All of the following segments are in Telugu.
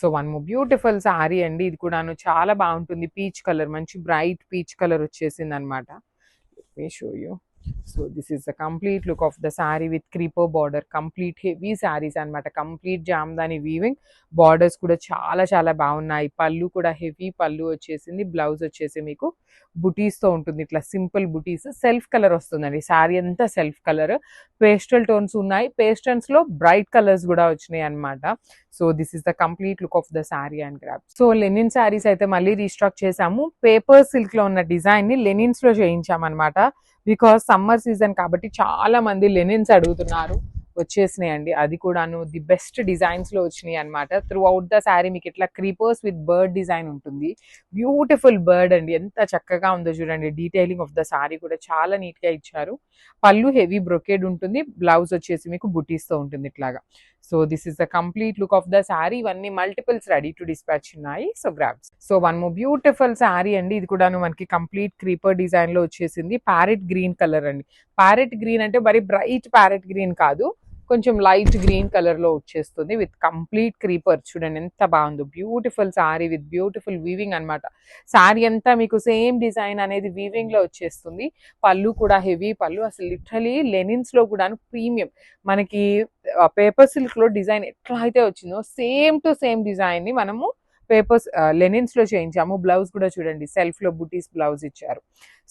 So one more beautiful sorry అండి. ఇది కూడాను చాలా బాగుంటుంది. పీచ్ కలర్, మంచి బ్రైట్ పీచ్ కలర్ వచ్చేసింది అనమాట. Let me show you. So this is the complete look of the sorry with creeper border. Complete heavy saris అనమాట. Complete Jamdani weaving. బార్డర్స్ కూడా చాలా చాలా బాగున్నాయి. పళ్ళు కూడా హెవీ పళ్ళు వచ్చేసింది. బ్లౌజ్ వచ్చేసి మీకు బుటీస్తో ఉంటుంది. ఇట్లా సింపుల్ బుటీస్, సెల్ఫ్ కలర్ వస్తుందండి. సారీ అంతా సెల్ఫ్ కలర్. పేస్టల్ టోన్స్ ఉన్నాయి. పేస్టల్స్ లో బ్రైట్ కలర్స్ కూడా వచ్చినాయి అనమాట. So this is the complete look of the sorry and grab. So Lenin saris అయితే మళ్ళీ రీస్టాక్ చేసాము. పేపర్ సిల్క్ లో ఉన్న డిజైన్ ని లెనిన్స్ లో చేయించామన్నమాట. బికాస్ సమ్మర్ సీజన్ కాబట్టి చాలా మంది లెనిన్స్ అడుగుతున్నారు. వచ్చేసినాయండి. అది కూడాను ది బెస్ట్ డిజైన్స్ లో వచ్చినాయి అనమాట. త్రూ అవుట్ ద శారీ మీకు ఇట్లా క్రీపర్స్ విత్ బర్డ్ డిజైన్ ఉంటుంది. బ్యూటిఫుల్ బర్డ్ అండి. ఎంత చక్కగా ఉందో చూడండి. డీటెయిలింగ్ ఆఫ్ ద శారీ కూడా చాలా నీట్ గా ఇచ్చారు. పళ్ళు హెవీ బ్రొకేడ్ ఉంటుంది. బ్లౌజ్ వచ్చేసి మీకు బుటీస్ తో ఉంటుంది ఇట్లాగా. So this is the complete look of the sari. ఇవన్నీ మల్టిపుల్స్ రెడీ టు డిస్పాచ్ ఉన్నాయి. So grabs. So one more beautiful sari అండి. ఇది కూడాను మనకి కంప్లీట్ క్రీపర్ డిజైన్ లో వచ్చేసింది. ప్యారెట్ గ్రీన్ కలర్ అండి. ప్యారెట్ గ్రీన్ అంటే మరి బ్రైట్ ప్యారెట్ గ్రీన్ కాదు, కొంచెం లైట్ గ్రీన్ కలర్ లో వచ్చేస్తుంది విత్ కంప్లీట్ క్రీపర్. చూడండి ఎంత బాగుందో. Beautiful sorry with beautiful weaving అనమాట. సారీ అంతా మీకు సేమ్ డిజైన్ అనేది వీవింగ్ లో వచ్చేస్తుంది. పళ్ళు కూడా హెవీ పళ్ళు. అసలు లిటరలీ లెనిన్స్ లో కూడా ప్రీమియం. మనకి పేపర్ సిల్క్ లో డిజైన్ ఎట్లా అయితే వచ్చిందో సేమ్ టు సేమ్ డిజైన్ ని మనము పేపర్స్ లెనిన్స్ లో చేయించాము. బ్లౌజ్ కూడా చూడండి సెల్ఫ్ లో బుటీస్ బ్లౌజ్ ఇచ్చారు.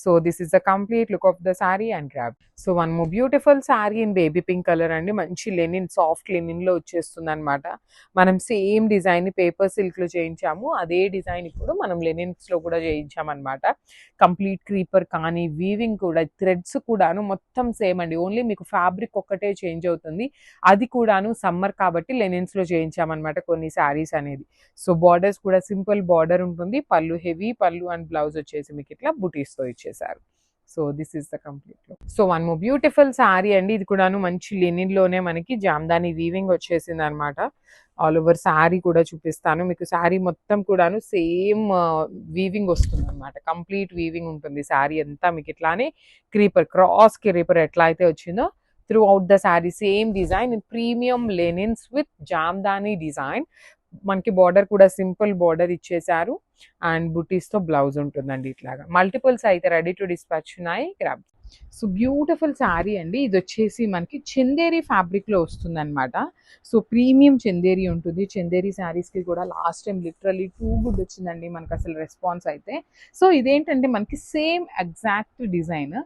So this is the complete look of the sorry and grab. So one more beautiful sorry in baby pink colour అండి. మంచి లెనిన్, సాఫ్ట్ లెనిన్ లో వచ్చేస్తుంది అనమాట. మనం సేమ్ డిజైన్ ని పేపర్ సిల్క్ లో చేయించాము. అదే డిజైన్ ఇప్పుడు మనం లెనిన్స్ లో కూడా చేయించామన్నమాట. కంప్లీట్ క్రీపర్ కానీ వీవింగ్ కూడా, థ్రెడ్స్ కూడాను మొత్తం సేమ్ అండి. ఓన్లీ మీకు ఫ్యాబ్రిక్ ఒక్కటే చేంజ్ అవుతుంది. అది కూడాను సమ్మర్ కాబట్టి లెనిన్స్ లో చేయించామన్నమాట కొన్ని సారీస్ అనేది. సో బార్డర్స్ కూడా సింపుల్ బార్డర్ ఉంటుంది. పళ్ళు హెవీ పళ్ళు అండ్ బ్లౌజ్ వచ్చేసి మీకు ఇట్లా బుటీస్ తో ఇచ్చేసారు. So this is the complete look. So one more beautiful sorry అండి. ఇది కూడాను మంచి లెనిన్ లోనే మనకి జామ్దాని వీవింగ్ వచ్చేసింది అనమాట. ఆల్ ఓవర్ సారీ కూడా చూపిస్తాను మీకు. సారీ మొత్తం కూడాను సేమ్ వీవింగ్ వస్తుంది అనమాట. కంప్లీట్ వీవింగ్ ఉంటుంది సారీ అంతా మీకు. ఇట్లానే క్రీపర్, క్రాస్ క్రీపర్ ఎట్లా అయితే వచ్చిందో through out the sorry same design. Premium linens with Jamdani design. మనకి బార్డర్ కూడా సింపుల్ బార్డర్ ఇచ్చేసారు అండ్ బుటీస్ తో బ్లౌజ్ ఉంటుందండి. ఇట్లాగా మల్టిపుల్స్ అయితే రెడీ టు డిస్పాచ్ ఉన్నాయి. గ్రాబ్. సో బ్యూటిఫుల్ శారీ అండి. ఇది వచ్చేసి మనకి చందేరి ఫ్యాబ్రిక్ లో వస్తుంది అనమాట. సో ప్రీమియం చందేరి ఉంటుంది. చందేరి శారీస్ కి కూడా last time literally too good వచ్చిందండి మనకు అసలు రెస్పాన్స్ అయితే. సో ఇదేంటంటే మనకి same exact design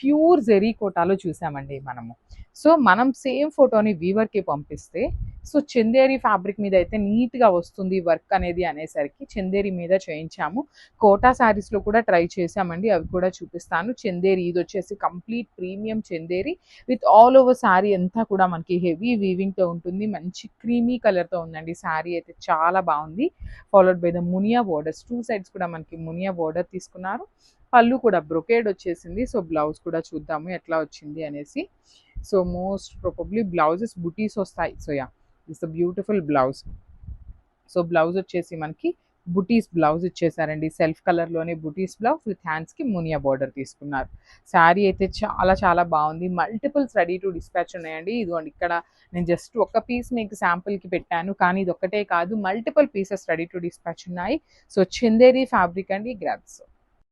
pure zari కోటాలో చూసామండి మనము. సో మనం సేమ్ ఫోటోని వీవర్కి పంపిస్తే సో చందేరి ఫ్యాబ్రిక్ మీద అయితే నీట్గా వస్తుంది వర్క్ అనేది అనేసరికి చందేరి మీద చేయించాము. కోటా శారీస్లో కూడా ట్రై చేసామండి. అవి కూడా చూపిస్తాను. చందేరి ఇది వచ్చేసి complete premium Chanderi with all over sari అంతా కూడా మనకి హెవీ వీవింగ్తో ఉంటుంది. మంచి క్రీమీ కలర్తో ఉందండి. శారీ అయితే చాలా బాగుంది. Followed by the Muniya borders. Two sides కూడా మనకి మునియా బోర్డర్ తీసుకున్నారు. పళ్ళు కూడా బ్రొకేడ్ వచ్చేసింది. సో బ్లౌజ్ కూడా చూద్దాము ఎట్లా వచ్చింది అనేసి. సో మోస్ట్ ప్రాబబ్లీ బ్లౌజెస్ బుటీస్ వస్తాయి. So yeah, it's a beautiful blouse. So blouse వచ్చేసి మనకి బుటీస్ బ్లౌజ్ ఇచ్చేసారండి. సెల్ఫ్ కలర్లోనే బుటీస్ బ్లౌజ్ విత్ హ్యాండ్స్కి మునియా బార్డర్ తీసుకున్నారు. శారీ అయితే చాలా చాలా బాగుంది. మల్టిపుల్స్ రెడీ టు డిస్పాచ్ ఉన్నాయండి. ఇదిగోండి ఇక్కడ నేను జస్ట్ ఒక పీస్ మీకు శాంపుల్కి పెట్టాను, కానీ ఇది ఒక్కటే కాదు, multiple pieces ready to dispatch ఉన్నాయి. సో చందేరి ఫ్యాబ్రిక్ అండి. గ్రాబ్స్.